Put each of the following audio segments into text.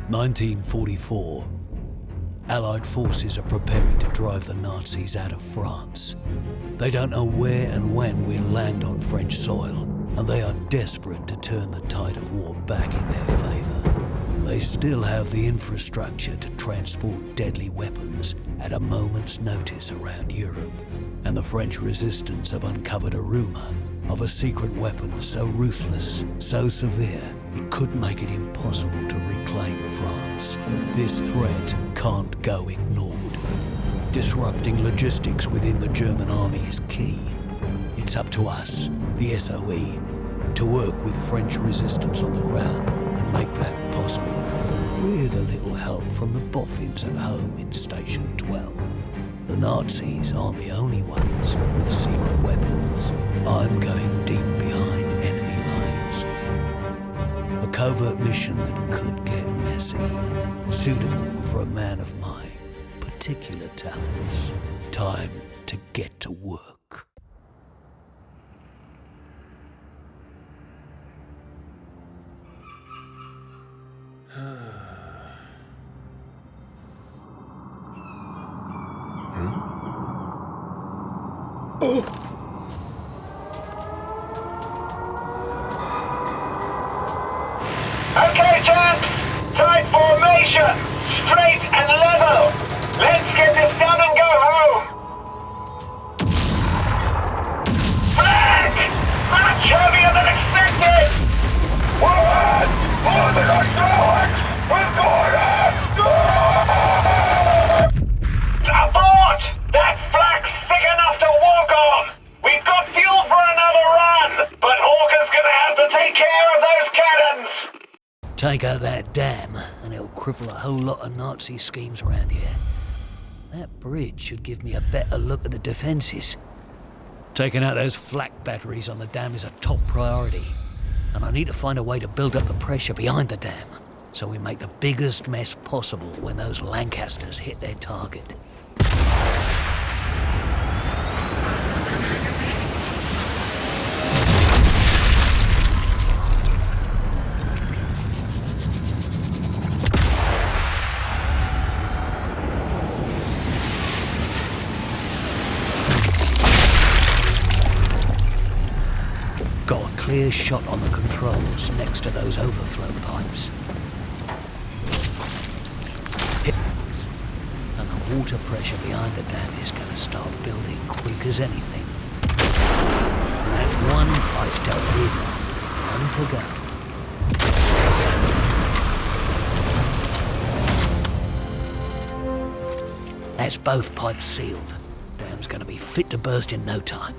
1944. Allied forces are preparing to drive the Nazis out of France. They don't know where and when we'll land on French soil, and they are desperate to turn the tide of war back in their favour. They still have the infrastructure to transport deadly weapons at a moment's notice around Europe, and the French resistance have uncovered a rumour of a secret weapon so ruthless, so severe, it could make it impossible to reclaim France. This threat can't go ignored. Disrupting logistics within the German army is key. It's up to us, the SOE, to work with French resistance on the ground and make that possible. With a little help from the boffins at home in Station 12. The Nazis aren't the only ones with secret weapons. I'm going deep behind enemy lines. A covert mission that could get messy, suitable for a man of my particular talents. Time to get to work. Okay, chaps! Tight formation! Straight and level! Let's get this done and go home! Flag! Much heavier than expected! What? More than I thought! We're going Abort! That flag's thick enough to walk on! We've got fuel for another run, but Hawker's gonna have to take care of those cannons! Take out that dam, and it'll cripple a whole lot of Nazi schemes around here. That bridge should give me a better look at the defences. Taking out those flak batteries on the dam is a top priority, and I need to find a way to build up the pressure behind the dam, so we make the biggest mess possible when those Lancasters hit their target. Got a clear shot on the controls next to those overflow pipes. And the water pressure behind the dam is going to start building quick as anything. And that's one pipe dealt with. One to go. That's both pipes sealed. Dam's going to be fit to burst in no time.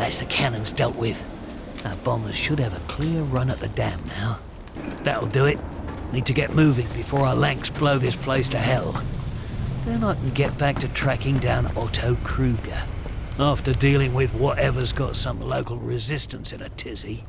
That's the cannons dealt with. Our bombers should have a clear run at the dam now. That'll do it. Need to get moving before our Lanks blow this place to hell. Then I can get back to tracking down Otto Kruger. After dealing with whatever's got some local resistance in a tizzy.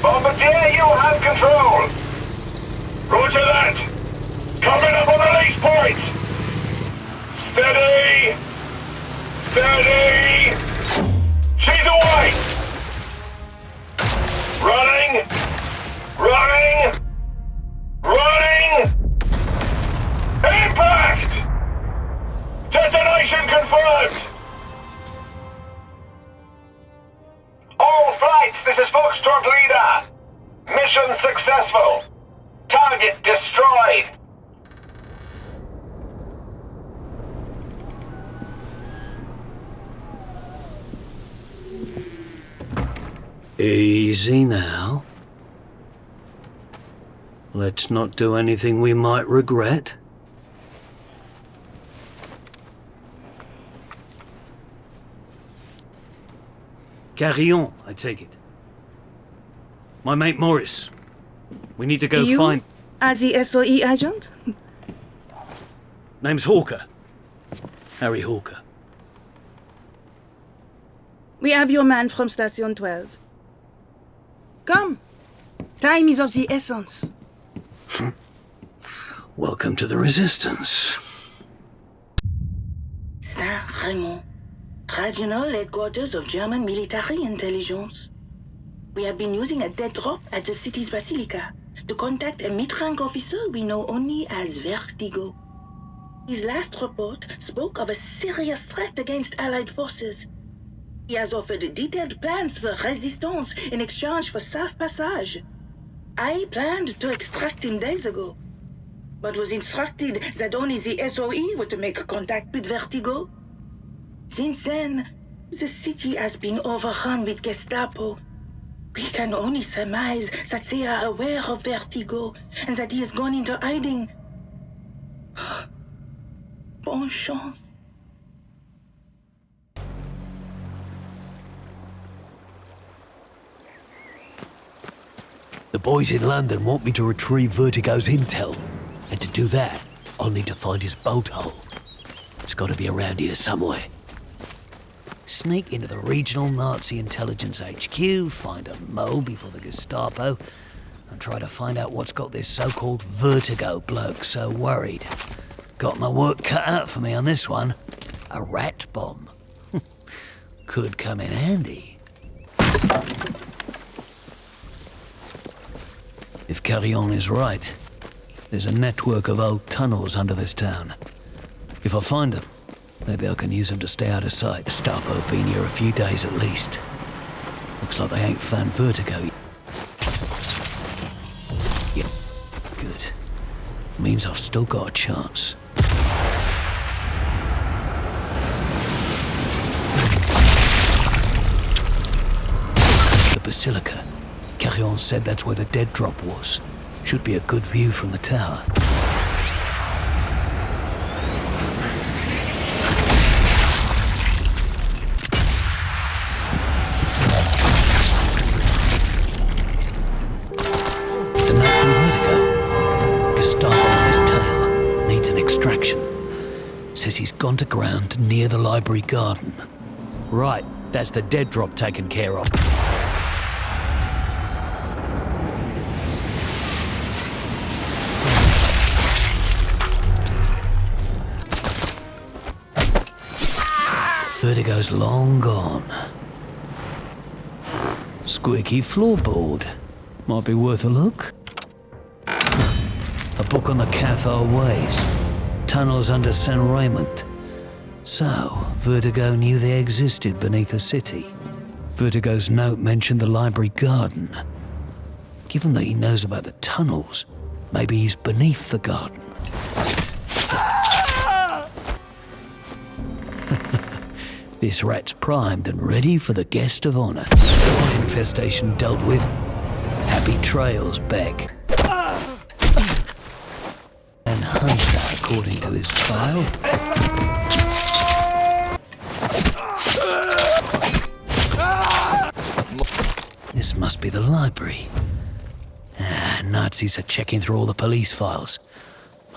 Bombardier, you have control! Roger that! Coming up on the lease point! Steady! Steady! She's away! Running! Running! Running! Impact! Detonation confirmed! All flights, this is Foxtrot Leader. Mission successful. Target destroyed. Easy now. Let's not do anything we might regret. Carillon, I take it. My mate Morris. We need to go find... As the SOE agent? Name's Hawker. Harry Hawker. We have your man from Station 12. Come. Time is of the essence. Welcome to the Resistance. Saint-Raymond. Regional headquarters of German military intelligence. We have been using a dead drop at the city's basilica to contact a mid-rank officer we know only as Vertigo. His last report spoke of a serious threat against Allied forces. He has offered detailed plans to the Resistance in exchange for safe passage. I planned to extract him days ago, but was instructed that only the SOE were to make contact with Vertigo. Since then, the city has been overrun with Gestapo. We can only surmise that they are aware of Vertigo and that he has gone into hiding. Bonne chance. The boys in London want me to retrieve Vertigo's intel. And to do that, I'll need to find his bolt hole. It's got to be around here somewhere. Sneak into the regional Nazi intelligence HQ, find a mole before the Gestapo, and try to find out what's got this so-called Vertigo bloke so worried. Got my work cut out for me on this one. A rat bomb. Could come in handy. If Carillon is right, there's a network of old tunnels under this town. If I find them, maybe I can use them to stay out of sight. The Gestapo have been here a few days at least. Looks like they ain't found Vertigo yet. Yeah, good. Means I've still got a chance. The Basilica. Carillon said that's where the dead drop was. Should be a good view from the tower. It's a note from Vertigo. Gestapo on his tail. Needs an extraction. Says he's gone to ground near the library garden. Right, that's the dead drop taken care of. Vertigo's long gone. Squeaky floorboard. Might be worth a look. A book on the Cathar Ways. Tunnels under Saint Raymond. So, Vertigo knew they existed beneath the city. Vertigo's note mentioned the library garden. Given that he knows about the tunnels, maybe he's beneath the garden. This rat's primed and ready for the guest of honor. One infestation dealt with. Happy trails, Beck. And Hunter, according to his file. This must be the library. Nazis are checking through all the police files.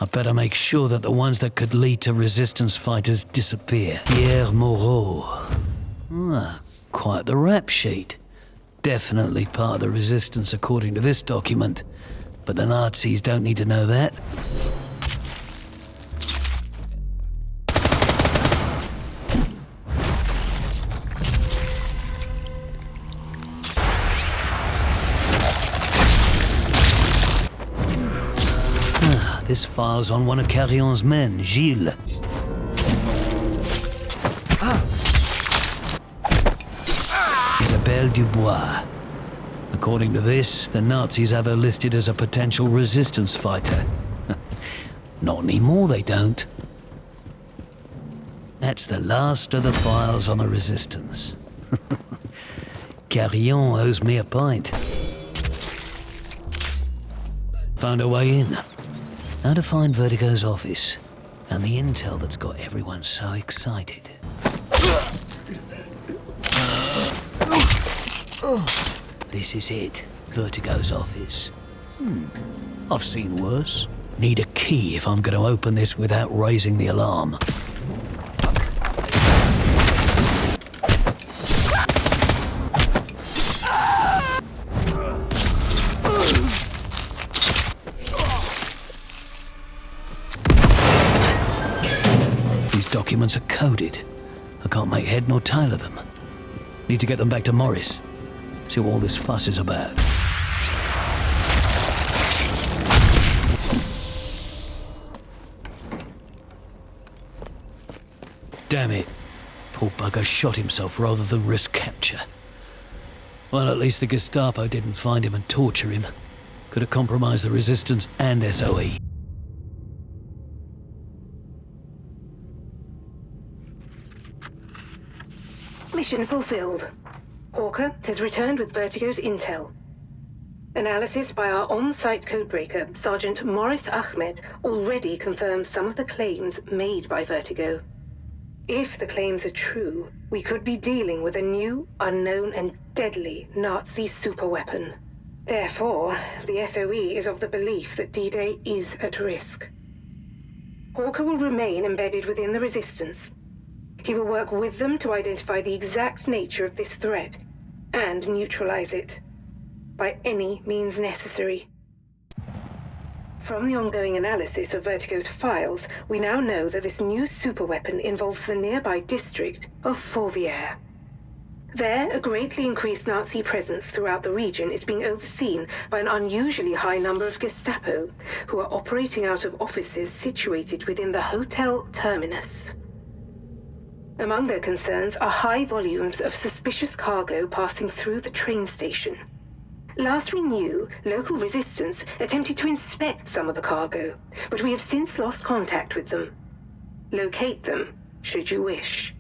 I better make sure that the ones that could lead to resistance fighters disappear. Pierre Moreau. Quite the rap sheet. Definitely part of the resistance according to this document. But the Nazis don't need to know that. This file's on one of Carrion's men, Gilles. Isabelle Dubois. According to this, the Nazis have her listed as a potential resistance fighter. Not anymore, they don't. That's the last of the files on the resistance. Carrion owes me a pint. Found a way in. How to find Vertigo's office, and the intel that's got everyone so excited. This is it, Vertigo's office. I've seen worse. Need a key if I'm going to open this without raising the alarm. Documents are coded. I can't make head nor tail of them. Need to get them back to Morris. See what all this fuss is about. Damn it. Poor bugger shot himself rather than risk capture. Well, at least the Gestapo didn't find him and torture him. Could have compromised the resistance and SOE. Mission fulfilled. Hawker has returned with Vertigo's intel. Analysis by our on-site codebreaker, Sergeant Morris Ahmed, already confirms some of the claims made by Vertigo. If the claims are true, we could be dealing with a new, unknown, and deadly Nazi superweapon. Therefore, the SOE is of the belief that D-Day is at risk. Hawker will remain embedded within the Resistance. He will work with them to identify the exact nature of this threat and neutralize it by any means necessary. From the ongoing analysis of Vertigo's files, we now know that this new superweapon involves the nearby district of Fourvière. There, a greatly increased Nazi presence throughout the region is being overseen by an unusually high number of Gestapo, who are operating out of offices situated within the Hotel Terminus. Among their concerns are high volumes of suspicious cargo passing through the train station. Last we knew, local resistance attempted to inspect some of the cargo, but we have since lost contact with them. Locate them, should you wish.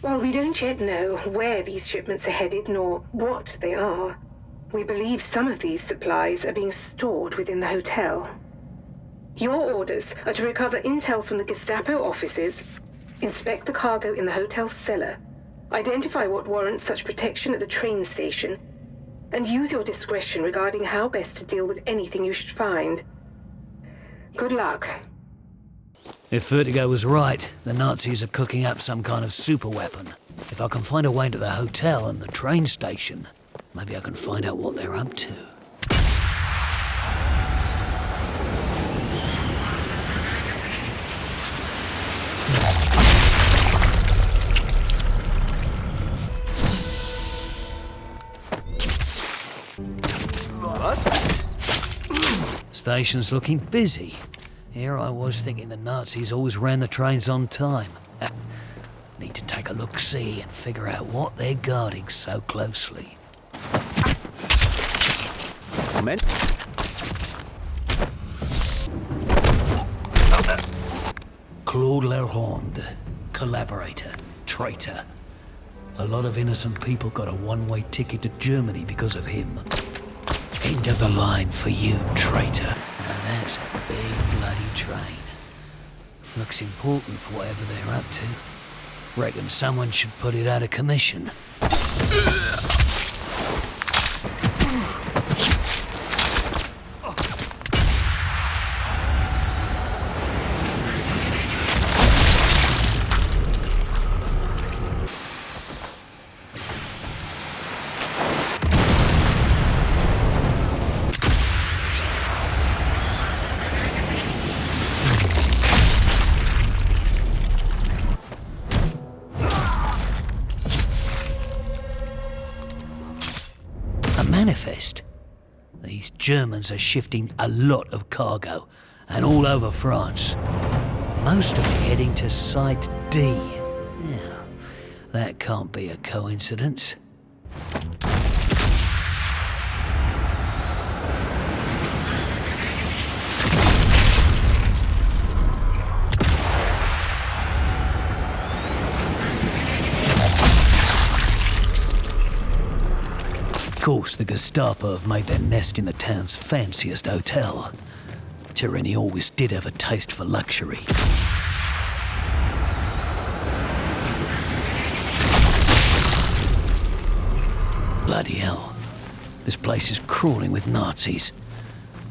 While we don't yet know where these shipments are headed nor what they are, we believe some of these supplies are being stored within the hotel. Your orders are to recover intel from the Gestapo offices, inspect the cargo in the hotel's cellar, identify what warrants such protection at the train station, and use your discretion regarding how best to deal with anything you should find. Good luck. If Vertigo was right, the Nazis are cooking up some kind of superweapon. If I can find a way to the hotel and the train station, maybe I can find out what they're up to. Station's looking busy. here I was thinking the Nazis always ran the trains on time. Need to take a look-see and figure out what they're guarding so closely. Moment. Claude Leronde, collaborator, traitor. A lot of innocent people got a one-way ticket to Germany because of him. End of the line for you, traitor. Now that's a big bloody train. Looks important for whatever they're up to. Reckon someone should put it out of commission. Manifest. These Germans are shifting a lot of cargo, and all over France. Most of it heading to Site D. Yeah, that can't be a coincidence. Of course, the Gestapo have made their nest in the town's fanciest hotel. Tyranny always did have a taste for luxury. Bloody hell. This place is crawling with Nazis.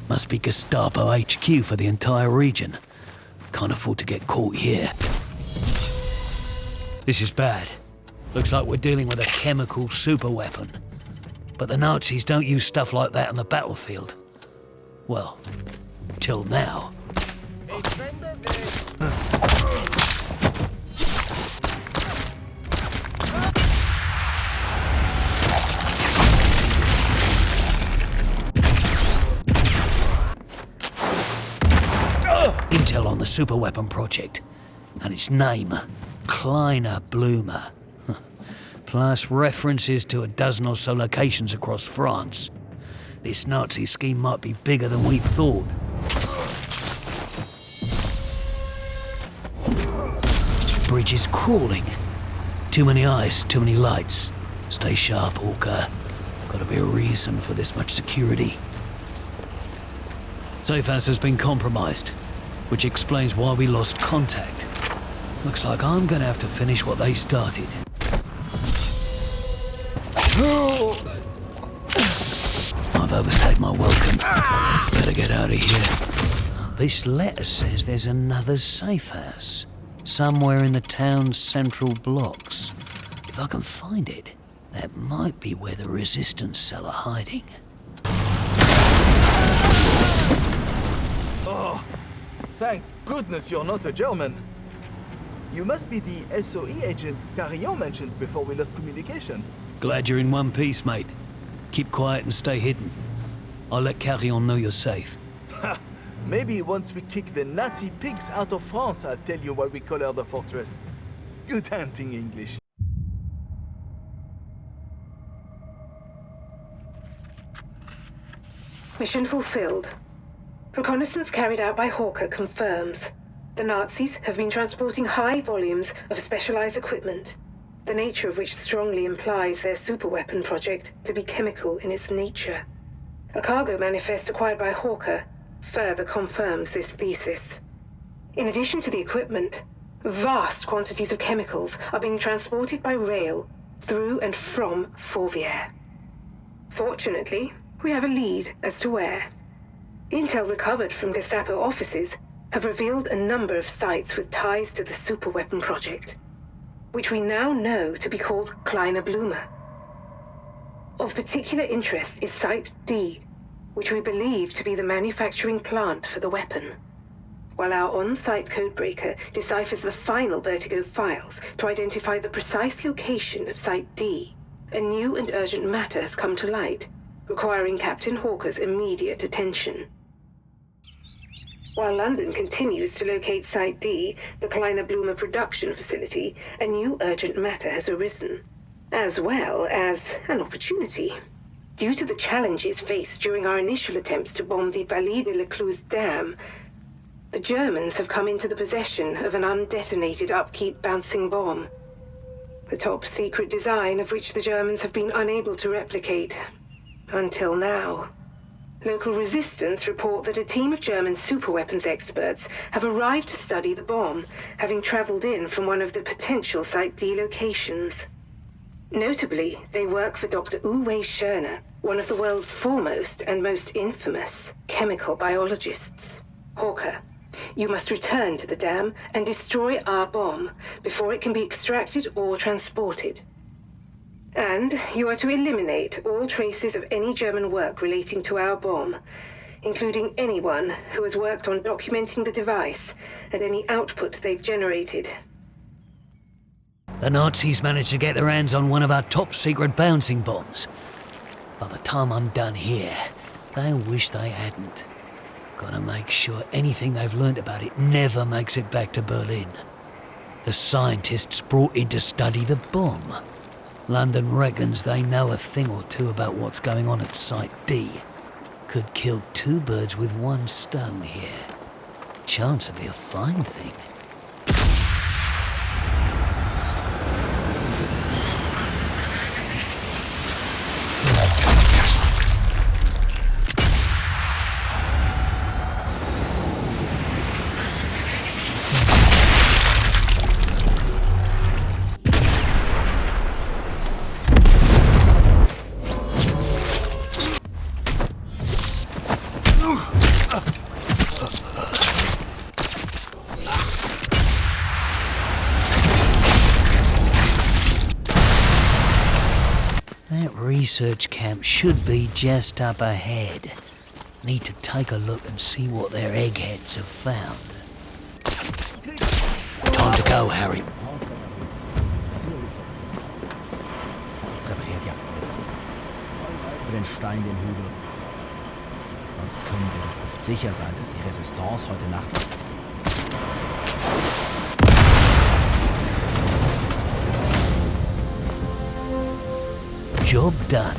Must be Gestapo HQ for the entire region. Can't afford to get caught here. This is bad. Looks like we're dealing with a chemical superweapon. But the Nazis don't use stuff like that on the battlefield. Well, till now. Intel on the superweapon project. And its name, Kleiner Blumer. Plus references to a dozen or so locations across France. This Nazi scheme might be bigger than we thought. Bridge is crawling. Too many eyes, too many lights. Stay sharp, Hawker. Gotta be a reason for this much security. Safe house has been compromised, which explains why we lost contact. Looks like I'm gonna have to finish what they started. I've overstayed my welcome. Better get out of here. This letter says there's another safe house. Somewhere in the town's central blocks. If I can find it, that might be where the resistance cell are hiding. Oh, thank goodness you're not a German. You must be the SOE agent Carillon mentioned before we lost communication. Glad you're in one piece, mate. Keep quiet and stay hidden. I'll let Carillon know you're safe. Ha! Maybe once we kick the Nazi pigs out of France, I'll tell you why we color the fortress. Good hunting, English. Mission fulfilled. Reconnaissance carried out by Hawker confirms the Nazis have been transporting high volumes of specialized equipment, the nature of which strongly implies their superweapon project to be chemical in its nature. A cargo manifest acquired by Hawker further confirms this thesis. In addition to the equipment, vast quantities of chemicals are being transported by rail through and from Fourvière. Fortunately, we have a lead as to where. Intel recovered from Gestapo offices have revealed a number of sites with ties to the superweapon project, which we now know to be called Kleiner Blumer. Of particular interest is Site D, which we believe to be the manufacturing plant for the weapon. While our on-site codebreaker deciphers the final Vertigo files to identify the precise location of Site D, a new and urgent matter has come to light, requiring Captain Hawker's immediate attention. While London continues to locate Site D, the Kleiner Blume production facility, a new urgent matter has arisen, as well as an opportunity. Due to the challenges faced during our initial attempts to bomb the Vallée de la Cluse Dam, the Germans have come into the possession of an undetonated upkeep bouncing bomb. The top-secret design of which the Germans have been unable to replicate. Until now. Local resistance report that a team of German superweapons experts have arrived to study the bomb, having traveled in from one of the potential Site D locations. Notably, they work for Dr. Uwe Schörner, one of the world's foremost and most infamous chemical biologists. Hawker, you must return to the dam and destroy our bomb before it can be extracted or transported. And you are to eliminate all traces of any German work relating to our bomb, including anyone who has worked on documenting the device and any output they've generated. The Nazis managed to get their hands on one of our top-secret bouncing bombs. By the time I'm done here, they wish they hadn't. Gotta make sure anything they've learned about it never makes it back to Berlin. The scientists brought in to study the bomb. London reckons they know a thing or two about what's going on at Site D. Could kill two birds with one stone here. Chance would be a fine thing. Research camp should be just up ahead. Need to take a look and see what their eggheads have found. Time to go, Harry. Repariert ja alles. Über den Stein, den Hügel. Sonst können wir doch nicht sicher sein, dass die Resistance heute Nacht... Job done.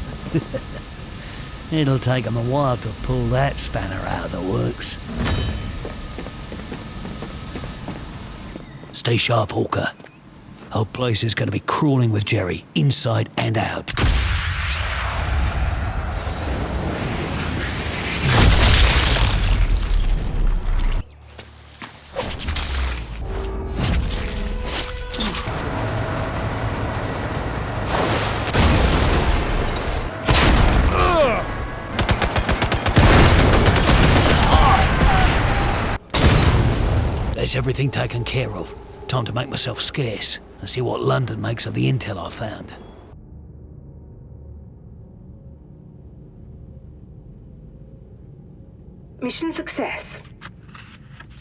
It'll take them a while to pull that spanner out of the works. Stay sharp, Hawker. Whole place is going to be crawling with Jerry, inside and out. There's everything taken care of. Time to make myself scarce and see what London makes of the intel I found. Mission success.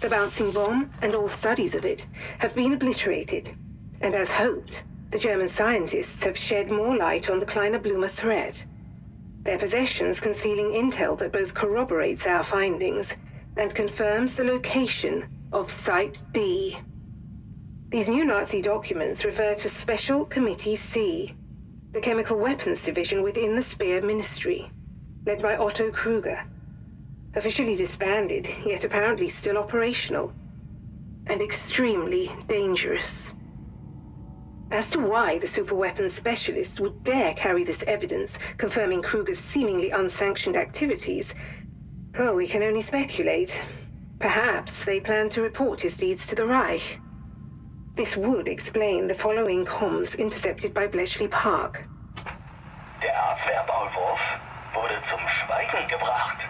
The bouncing bomb and all studies of it have been obliterated, and as hoped, the German scientists have shed more light on the Kleiner Blume threat. Their possessions concealing intel that both corroborates our findings and confirms the location of Site D. These new Nazi documents refer to Special Committee C, the chemical weapons division within the Speer Ministry, led by Otto Kruger. Officially disbanded, yet apparently still operational, and extremely dangerous. As to why the superweapons specialists would dare carry this evidence confirming Kruger's seemingly unsanctioned activities, we can only speculate. Perhaps they plan to report his deeds to the Reich. This would explain the following comms intercepted by Bletchley Park. Der Abwehrmaulwurf wurde zum Schweigen gebracht.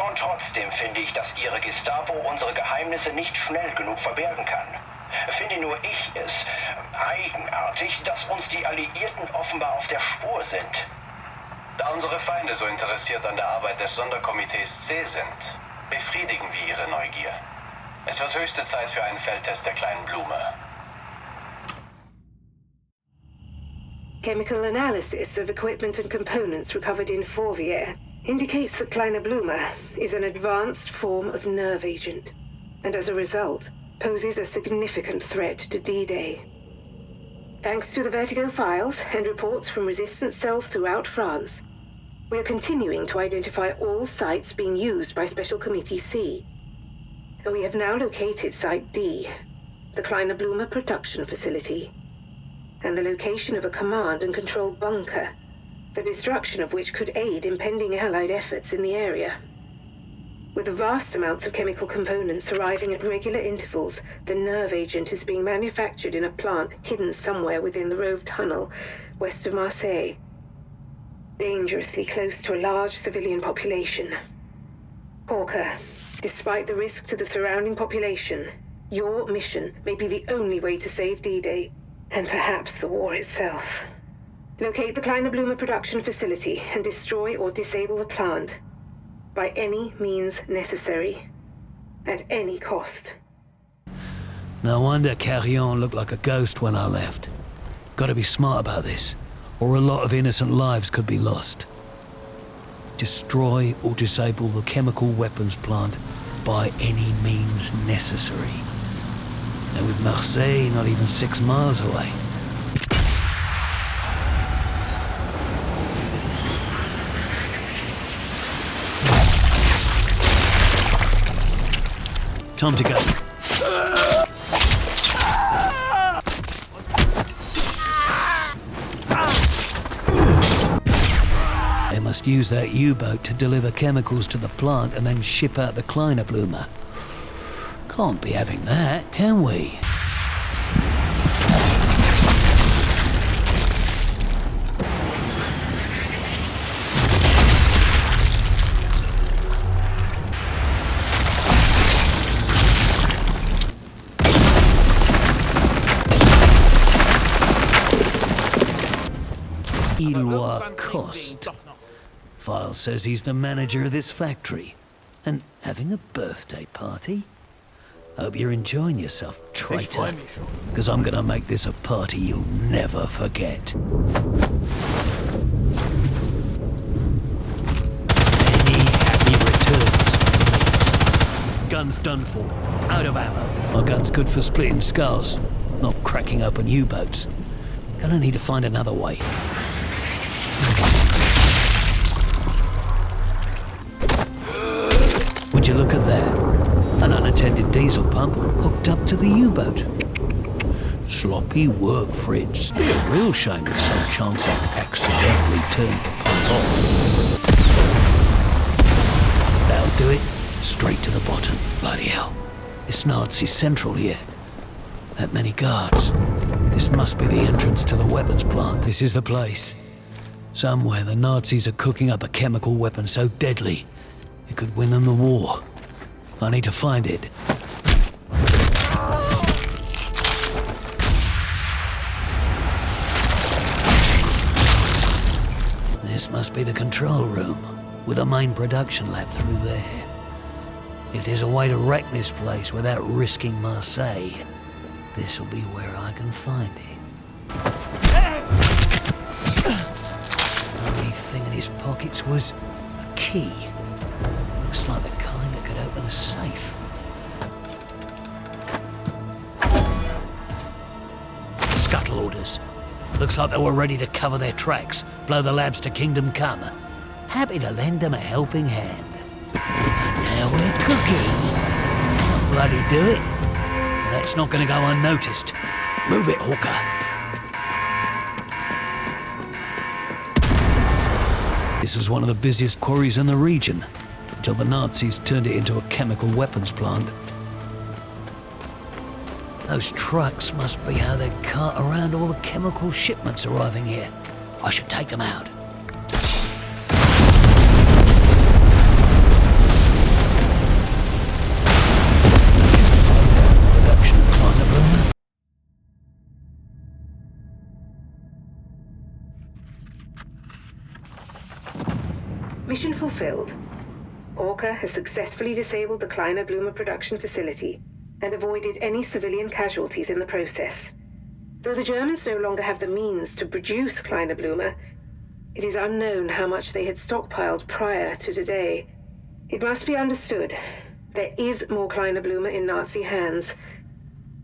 Und trotzdem finde ich, dass Ihre Gestapo unsere Geheimnisse nicht schnell genug verbergen kann. Finde nur ich es eigenartig, dass uns die Alliierten offenbar auf der Spur sind. Da unsere Feinde so interessiert an der Arbeit des Sonderkomitees C sind, befriedigen wir ihre Neugier. Es wird höchste Zeit für einen Feldtest der kleinen Blume. Chemical analysis of equipment and components recovered in Fourvière indicates that Kleiner Blumer is an advanced form of nerve agent, and as a result, poses a significant threat to D-Day. Thanks to the Vertigo files and reports from resistance cells throughout France, we are continuing to identify all sites being used by Special Committee C. And we have now located Site D, the Kleiner Blumer production facility, and the location of a command and control bunker, the destruction of which could aid impending Allied efforts in the area. With vast amounts of chemical components arriving at regular intervals, the nerve agent is being manufactured in a plant hidden somewhere within the Rove Tunnel, west of Marseille, dangerously close to a large civilian population. Hawker, despite the risk to the surrounding population, your mission may be the only way to save D-Day, and perhaps the war itself. Locate the Kleiner Blumer production facility and destroy or disable the plant, by any means necessary, at any cost. No wonder Carrion looked like a ghost when I left. Gotta be smart about this, or a lot of innocent lives could be lost. Destroy or disable the chemical weapons plant by any means necessary. And with Marseille not even 6 miles away. Time to go. They must use that U-boat to deliver chemicals to the plant and then ship out the Kleiner Blumer. Can't be having that, can we? Eloi Coste. File says he's the manager of this factory. And having a birthday party? Hope you're enjoying yourself, traitor. Because I'm gonna make this a party you'll never forget. Any happy returns, please. Gun's done for. Out of ammo. My gun's good for splitting skulls, not cracking open U-boats. Gonna need to find another way. Would you look at that? An unattended diesel pump hooked up to the U-boat. Sloppy work, Fridge. Be a real shame if some chance I accidentally turned the pump off. That'll do it. Straight to the bottom. Bloody hell. It's Nazi Central here. That many guards. This must be the entrance to the weapons plant. This is the place. Somewhere the Nazis are cooking up a chemical weapon so deadly it could win them the war. I need to find it. This must be the control room, with a main production lab through there. If there's a way to wreck this place without risking Marseille, this'll be where I can find it. The only thing in his pockets was a key. Looks like the kind that could open a safe. Scuttle orders. Looks like they were ready to cover their tracks, blow the labs to Kingdom Come. Happy to lend them a helping hand. And now we're cooking. I'll bloody do it. But that's not going to go unnoticed. Move it, Hawker. This was one of the busiest quarries in the region, until the Nazis turned it into a chemical weapons plant. Those trucks must be how they cart around all the chemical shipments arriving here. I should take them out. Production of Kleiner Blumer. Mission fulfilled. Orca has successfully disabled the Kleiner Blumer production facility and avoided any civilian casualties in the process. Though the Germans no longer have the means to produce Kleiner Blumer, It is unknown how much they had stockpiled prior to today. It must be understood, there is more Kleiner Blume in Nazi hands.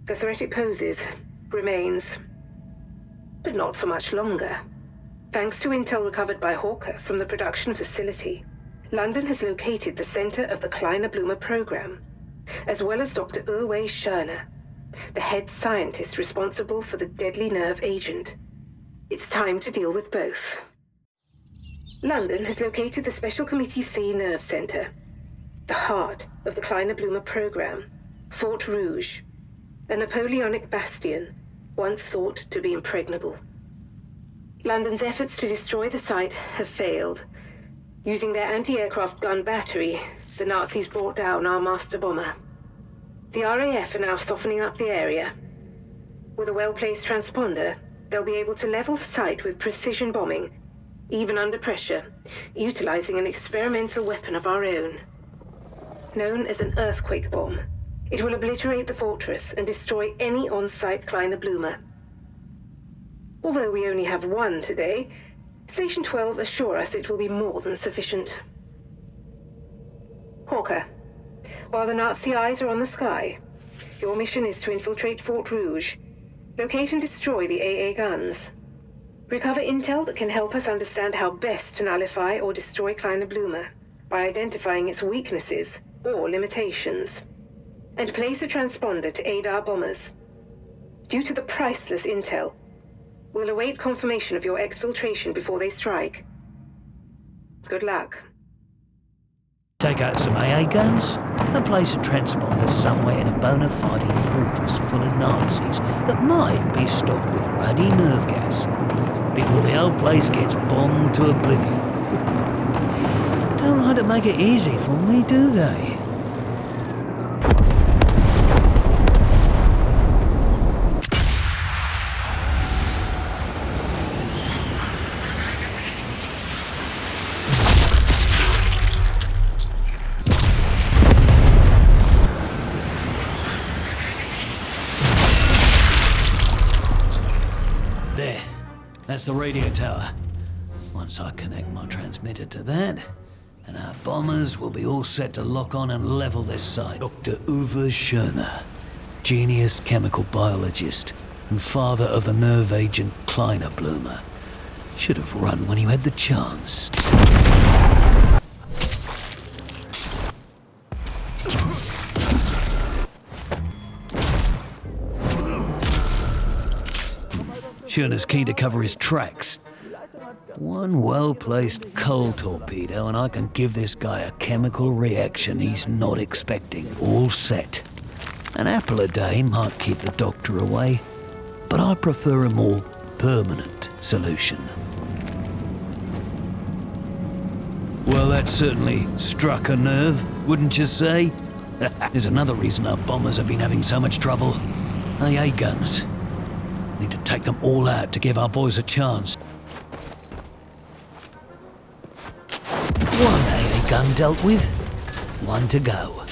The threat it poses remains, but not for much longer. Thanks to intel recovered by Hawker from the production facility, London has located the center of the Kleiner Blume program, as well as Dr. Uwe Schörner, the head scientist responsible for the deadly nerve agent. It's time to deal with both. London has located the Special Committee C Nerve Center, the heart of the Kleiner Blume program, Fort Rouge, a Napoleonic bastion once thought to be impregnable. London's efforts to destroy the site have failed. Using their anti-aircraft gun battery, the Nazis brought down our master bomber. The RAF are now softening up the area. With a well-placed transponder, they'll be able to level the site with precision bombing, even under pressure, utilizing an experimental weapon of our own. Known as an earthquake bomb, it will obliterate the fortress and destroy any on-site Kleiner Blume. Although we only have one today, Station 12 assure us it will be more than sufficient. Hawker, while the Nazi eyes are on the sky, your mission is to infiltrate Fort Rouge, locate and destroy the AA guns, recover intel that can help us understand how best to nullify or destroy Kleiner Blume by identifying its weaknesses or limitations, and place a transponder to aid our bombers. Due to the priceless intel, we'll await confirmation of your exfiltration before they strike. Good luck. Take out some AA guns and place a transponder somewhere in a bona fide fortress full of Nazis that might be stocked with ruddy nerve gas before the whole place gets bombed to oblivion. Don't like to make it easy for me, do they? There, that's the radio tower. Once I connect my transmitter to that, and our bombers will be all set to lock on and level this site. Dr. Uwe Schörner, genius chemical biologist and father of the nerve agent Kleiner Blume, should have run when he had the chance. Schörner's keen to cover his tracks. One well-placed coal torpedo and I can give this guy a chemical reaction he's not expecting. All set. An apple a day might keep the doctor away, but I prefer a more permanent solution. Well, that certainly struck a nerve, wouldn't you say? There's another reason our bombers have been having so much trouble. AA guns. Need to take them all out to give our boys a chance. One AA gun dealt with, one to go.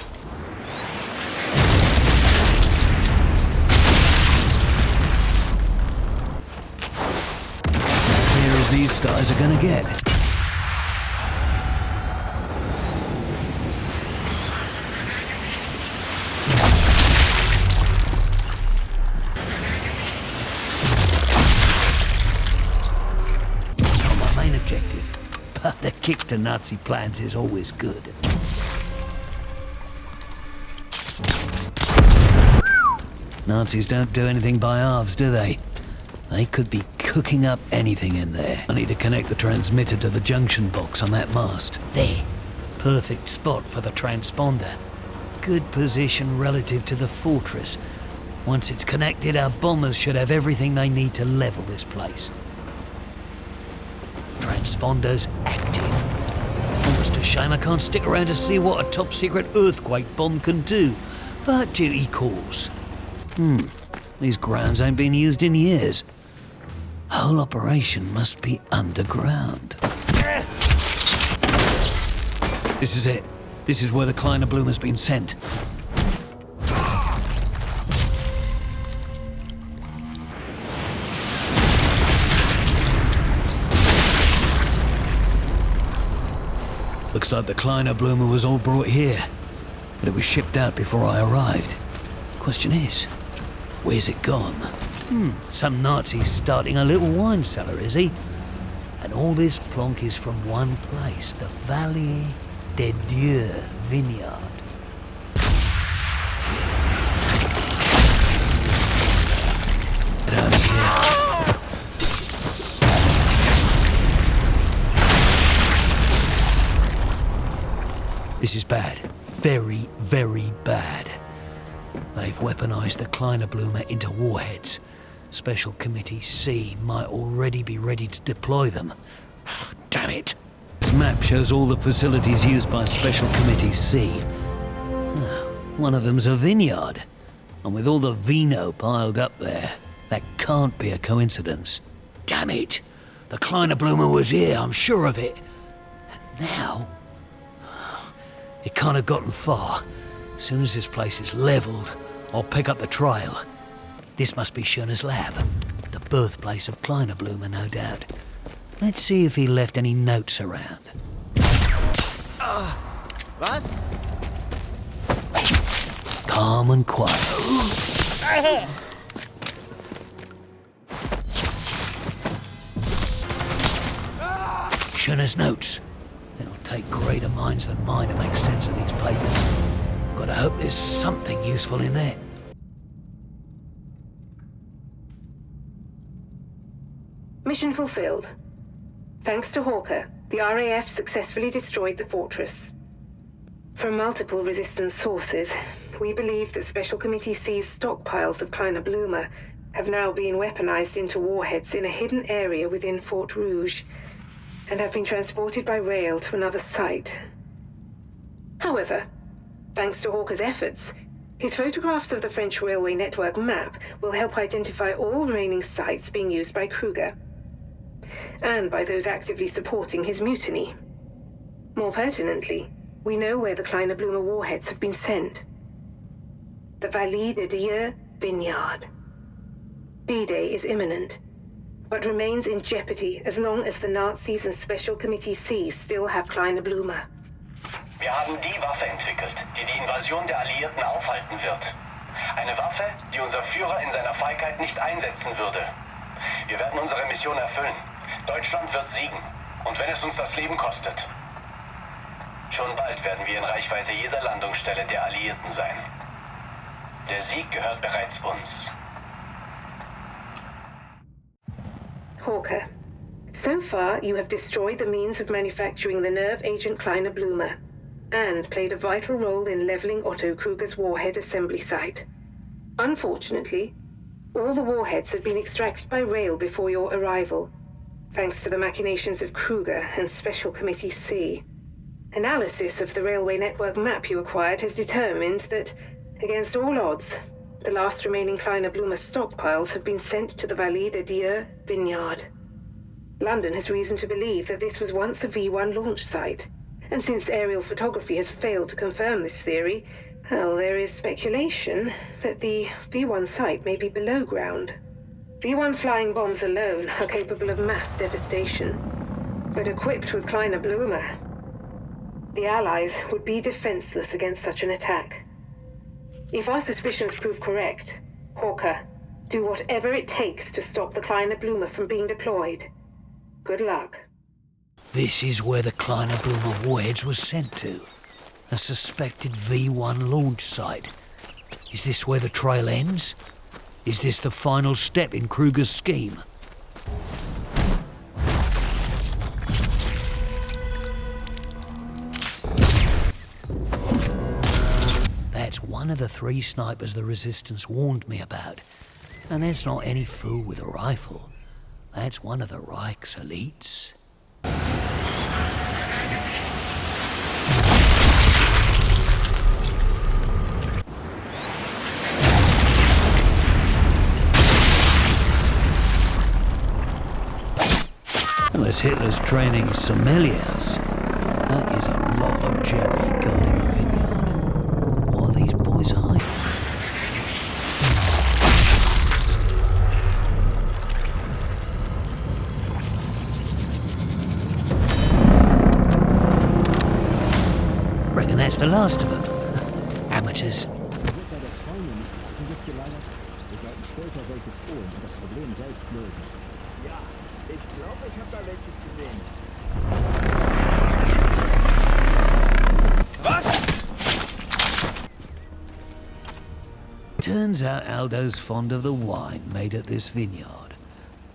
It's as clear as these skies are gonna get. But a kick to Nazi plans is always good. Nazis don't do anything by halves, do they? They could be cooking up anything in there. I need to connect the transmitter to the junction box on that mast. There. Perfect spot for the transponder. Good position relative to the fortress. Once it's connected, our bombers should have everything they need to level this place. Transponder's active. Almost a shame I can't stick around to see what a top-secret earthquake bomb can do, but duty calls. These grounds ain't been used in years. Whole operation must be underground. This is it. This is where the Kleiner Blume has been sent. Looks like the Kleiner Blumer was all brought here, but it was shipped out before I arrived. Question is, where's it gone? Some Nazi's starting a little wine cellar, is he? And all this plonk is from one place, the Vallée des Dieux vineyard. Get out of here. This is bad. Very, very bad. They've weaponized the Kleiner Blumer into warheads. Special Committee C might already be ready to deploy them. Damn it. This map shows all the facilities used by Special Committee C. One of them's a vineyard. And with all the vino piled up there, that can't be a coincidence. Damn it. The Kleiner Blumer was here, I'm sure of it. And now... it can't have gotten far. As soon as this place is leveled, I'll pick up the trail. This must be Schöner's lab, the birthplace of Kleiner Blumer, no doubt. Let's see if he left any notes around. Was? Calm and quiet. Schöner's notes. It'll take greater minds than mine to make sense of these papers. Gotta hope there's something useful in there. Mission fulfilled. Thanks to Hawker, the RAF successfully destroyed the fortress. From multiple resistance sources, we believe that Special Committee C's stockpiles of Kleiner Blumer have now been weaponized into warheads in a hidden area within Fort Rouge, and have been transported by rail to another site. However, thanks to Hawker's efforts, his photographs of the French railway network map will help identify all remaining sites being used by Kruger, and by those actively supporting his mutiny. More pertinently, we know where the Kleiner Blumer warheads have been sent. The Vallée des Dieux vineyard. D-Day is imminent, but remains in jeopardy as long as the Nazis and Special Committee C still have Kleiner Blumer. Wir haben die Waffe entwickelt, die die Invasion der Alliierten aufhalten wird. Eine Waffe, die unser Führer in seiner Feigheit nicht einsetzen würde. Wir werden unsere Mission erfüllen. Deutschland wird siegen. Und wenn es uns das Leben kostet. Schon bald werden wir in Reichweite jeder Landungsstelle der Alliierten sein. Der Sieg gehört bereits uns. Hawker, so far you have destroyed the means of manufacturing the nerve agent Kleiner Blumer, and played a vital role in leveling Otto Kruger's warhead assembly site. Unfortunately, all the warheads had been extracted by rail before your arrival, thanks to the machinations of Kruger and Special Committee C. Analysis of the railway network map you acquired has determined that, against all odds, the last remaining Kleiner Blumer stockpiles have been sent to the Vallée des Dieux vineyard. London has reason to believe that this was once a V1 launch site, and since aerial photography has failed to confirm this theory, well, there is speculation that the V1 site may be below ground. V1 flying bombs alone are capable of mass devastation, but equipped with Kleiner Blumer, the Allies would be defenseless against such an attack. If our suspicions prove correct, Hawker, do whatever it takes to stop the Kleiner Blumer from being deployed. Good luck. This is where the Kleiner Blumer warheads were sent to. A suspected V1 launch site. Is this where the trail ends? Is this the final step in Kruger's scheme? That's one of the 3 snipers the Resistance warned me about. And that's not any fool with a rifle. That's one of the Reich's elites. Unless Hitler's training sommeliers, that is a lot of Jerry guarding a vineyard. What are these boys hiding? last of them. Amateurs. Ja, ich glaube, ich habe da welches gesehen. Turns out Aldo's fond of the wine made at this vineyard.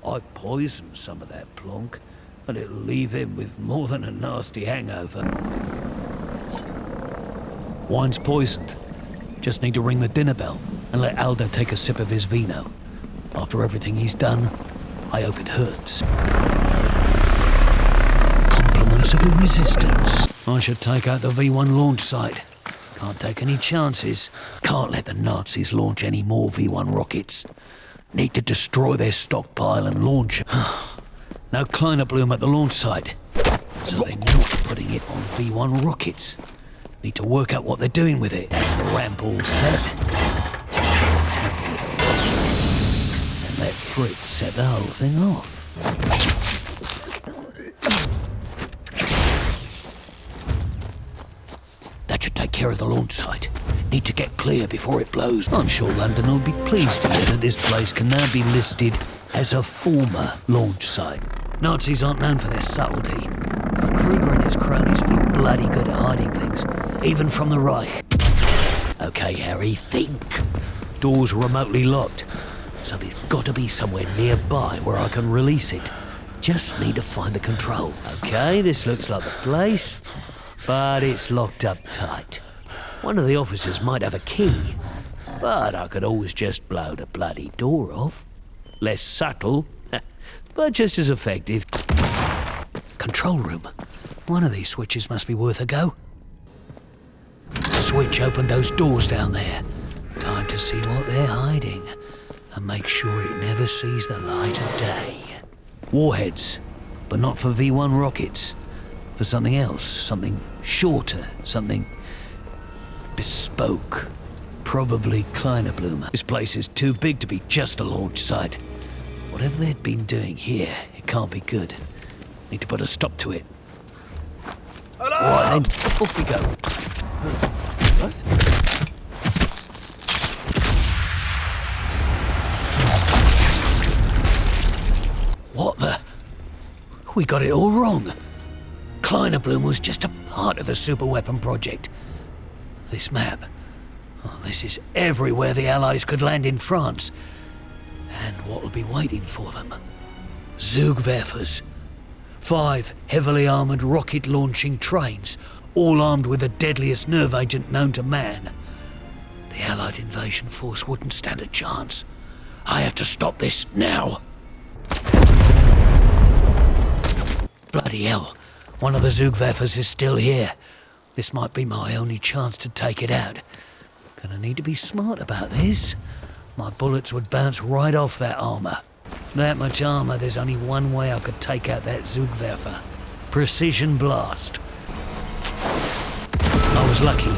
I poisoned some of that plonk, and it'll leave him with more than a nasty hangover. Wine's poisoned. Just need to ring the dinner bell and let Aldo take a sip of his vino. After everything he's done, I hope it hurts. Compliments of the resistance. I should take out the V1 launch site. Can't take any chances. Can't let the Nazis launch any more V1 rockets. Need to destroy their stockpile and launch. No Kleiner Bloom at the launch site. So they're not putting it on V1 rockets. Need to work out what they're doing with it. That's the ramp all set. Just have to tamper with a rocket and let Fritz set the whole thing off. That should take care of the launch site. Need to get clear before it blows. I'm sure London will be pleased to hear that this place can now be listed as a former launch site. Nazis aren't known for their subtlety, but Kruger and his cronies have been bloody good at hiding things, even from the Reich. Okay, Harry, think. Door's remotely locked, so there's got to be somewhere nearby where I can release it. Just need to find the control. Okay, this looks like the place, but it's locked up tight. One of the officers might have a key, but I could always just blow the bloody door off. Less subtle, but just as effective. Control room. One of these switches must be worth a go. Switch opened those doors down there. Time to see what they're hiding and make sure it never sees the light of day. Warheads, but not for V1 rockets. For something else, something shorter, something bespoke. Probably Kleiner Bloom. This place is too big to be just a launch site. Whatever they'd been doing here, it can't be good. Need to put a stop to it. Right then, off we go. What? What the? We got it all wrong. Kleiner Bloom was just a part of the superweapon project. This map. Oh, this is everywhere the Allies could land in France. And what will be waiting for them? Zugwerfers. 5 heavily armoured rocket-launching trains, all armed with the deadliest nerve agent known to man. The Allied invasion force wouldn't stand a chance. I have to stop this now. Bloody hell. One of the Zugwerfers is still here. This might be my only chance to take it out. Gonna need to be smart about this. My bullets would bounce right off that armour. That much armour, there's only one way I could take out that Zugwerfer. Precision blast. I was lucky.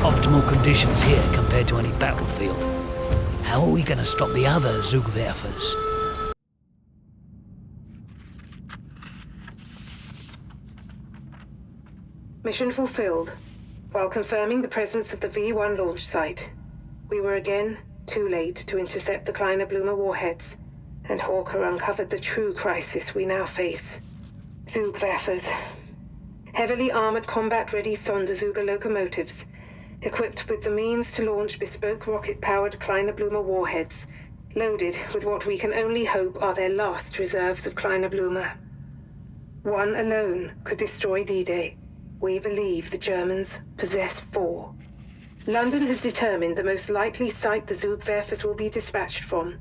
Optimal conditions here compared to any battlefield. How are we gonna stop the other Zugwerfers? Mission fulfilled. While confirming the presence of the V1 launch site, we were again too late to intercept the Kleiner Bloomer warheads, and Hawker uncovered the true crisis we now face. Zugwerfers. Heavily armored combat-ready Sonderzuger locomotives, equipped with the means to launch bespoke rocket-powered Kleiner Bloomer warheads, loaded with what we can only hope are their last reserves of Kleiner Bloomer. One alone could destroy D-Day. We believe the Germans possess 4. London has determined the most likely site the Zugwerfers will be dispatched from.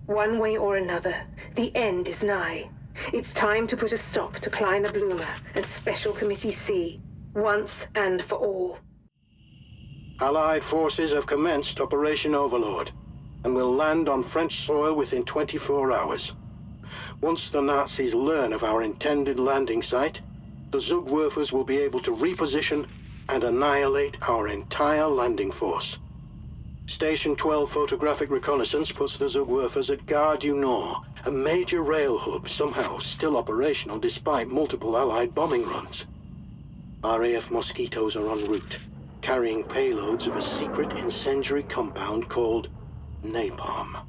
One way or another, the end is nigh. It's time to put a stop to Kleiner Bloomer and Special Committee C, once and for all. Allied forces have commenced Operation Overlord and will land on French soil within 24 hours. Once the Nazis learn of our intended landing site, the Zugwerfers will be able to reposition and annihilate our entire landing force. Station 12 photographic reconnaissance puts the Zugwerfers at Gare du Nord, a major rail hub somehow still operational despite multiple Allied bombing runs. RAF Mosquitoes are en route, carrying payloads of a secret incendiary compound called napalm.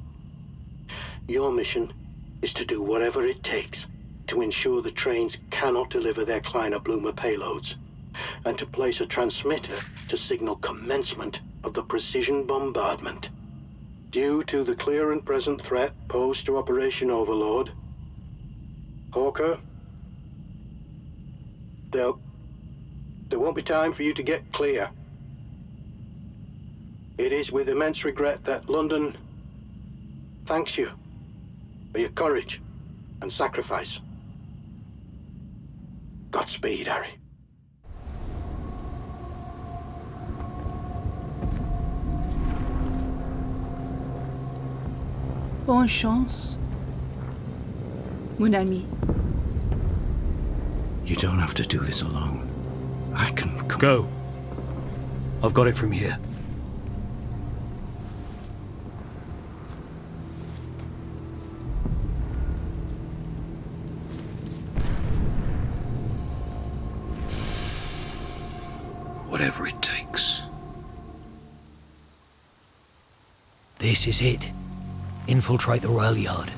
Your mission is to do whatever it takes to ensure the trains cannot deliver their Kleiner Blumer payloads, and to place a transmitter to signal commencement of the precision bombardment. Due to the clear and present threat posed to Operation Overlord, Hawker, there won't be time for you to get clear. It is with immense regret that London thanks you for your courage and sacrifice. Godspeed, Harry. Bonne chance, mon ami. You don't have to do this alone. I can come. Go. I've got it from here. Whatever it takes. This is it. Infiltrate the rail yard.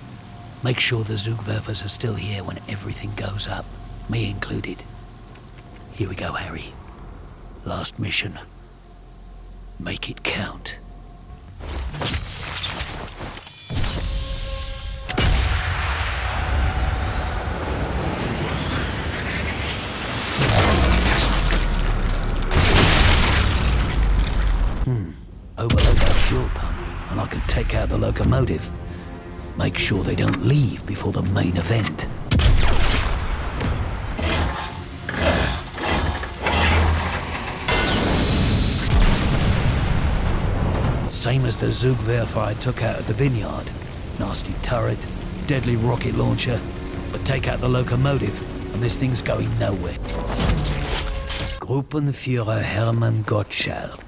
Make sure the Zugwerfers are still here when everything goes up, me included. Here we go, Harry. Last mission. Make it count. Overload that fuel pump, and I can take out the locomotive. Make sure they don't leave before the main event. Same as the Zugwerfer I took out at the vineyard. Nasty turret, deadly rocket launcher, but take out the locomotive, and this thing's going nowhere. Gruppenführer Hermann Gottschalk.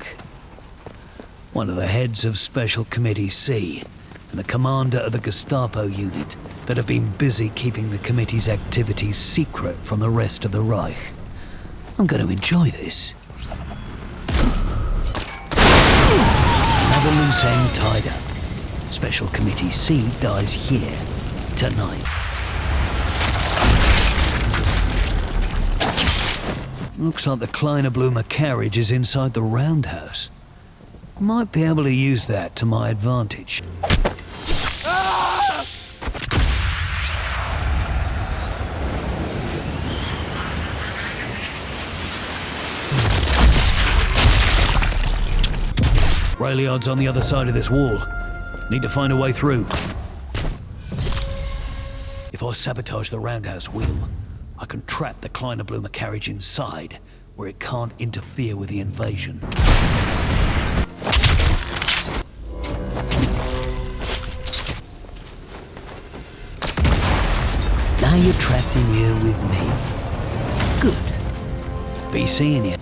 One of the heads of Special Committee C, and the commander of the Gestapo unit that have been busy keeping the committee's activities secret from the rest of the Reich. I'm going to enjoy this. Another loose end tied up. Special Committee C dies here, tonight. Looks like the Kleiner Blumer carriage is inside the roundhouse. Might be able to use that to my advantage. Rail yard's on the other side of this wall. Need to find a way through. If I sabotage the roundhouse wheel, I can trap the Kleiner Blumer carriage inside, where it can't interfere with the invasion. Now you're trapped in here with me. Good. Be seeing you.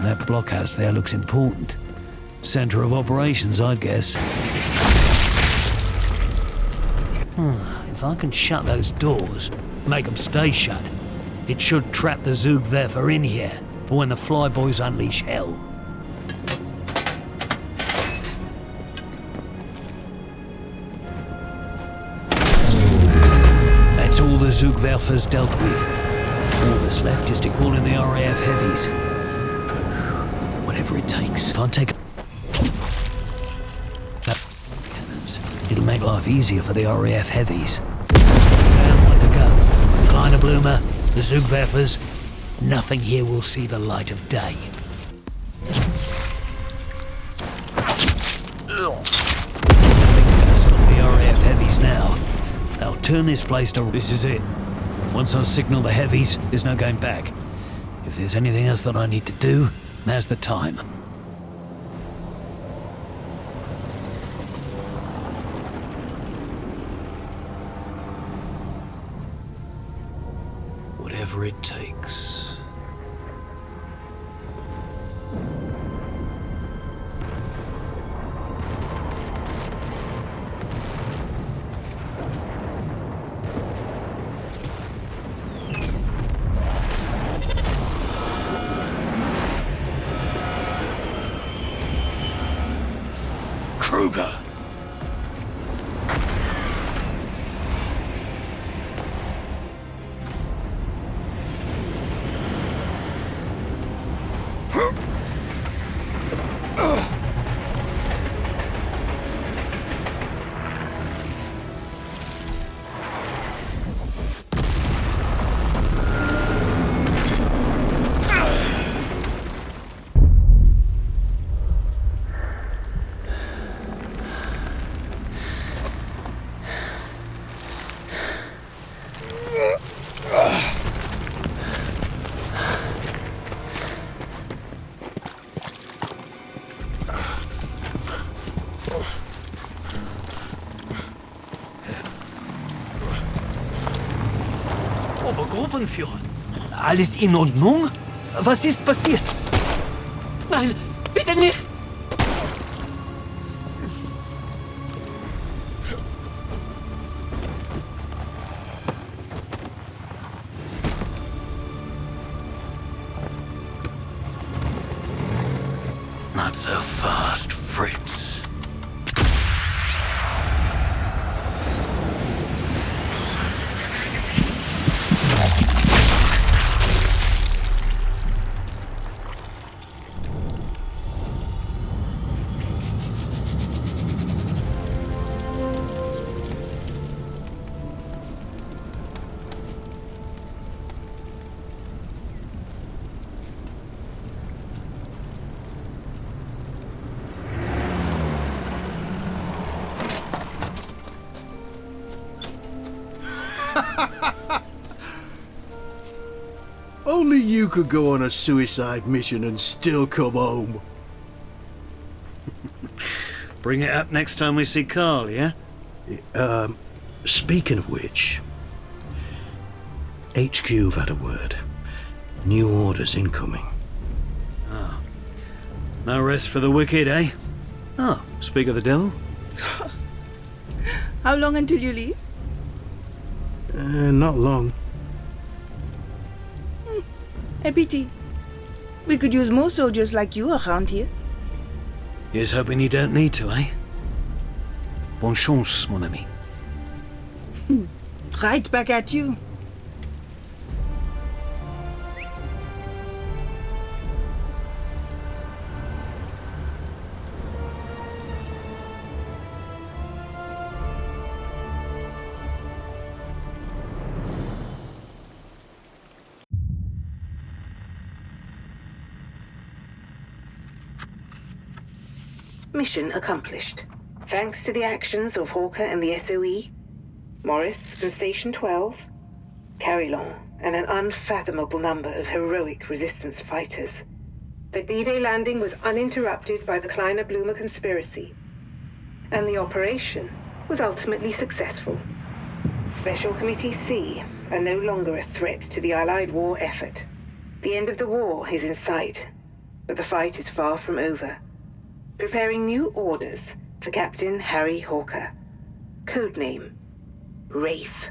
That blockhouse there looks important. Center of operations, I'd guess. If I can shut those doors, make them stay shut, it should trap the Zugwerfer in here for when the flyboys unleash hell. That's all the Zugwerfer's dealt with. All that's left is to call in the RAF heavies. Whatever it takes. If I take cannons, it'll make life easier for the RAF heavies. Now where to go? Kleiner Blumer, the Zugwerfers. Nothing here will see the light of day. Nothing's gonna stop the RAF heavies now. They'll turn this place to... This is it. Once I signal the heavies, there's no going back. If there's anything else that I need to do, now's the time. whatever it takes. Kruger! Obergruppenführer, alles in Ordnung? Was ist passiert? Nein, bitte nicht! Not so fast, Fritz. Only you could go on a suicide mission and still come home. Bring it up next time we see Carl, yeah? Speaking of which, HQ've had a word. New orders incoming. No rest for the wicked, eh? Oh, speak of the devil. How long until you leave? Not long. A pity. We could use more soldiers like you around here. Here's hoping you don't need to, eh? Bonne chance, mon ami. Right back at you. Mission accomplished. Thanks to the actions of Hawker and the SOE, Morris and Station 12, Carillon, and an unfathomable number of heroic resistance fighters. The D-Day landing was uninterrupted by the Kleiner-Blumer conspiracy, and the operation was ultimately successful. Special Committee C are no longer a threat to the Allied war effort. The end of the war is in sight, but the fight is far from over. Preparing new orders for Captain Harry Hawker. Codename Wraith.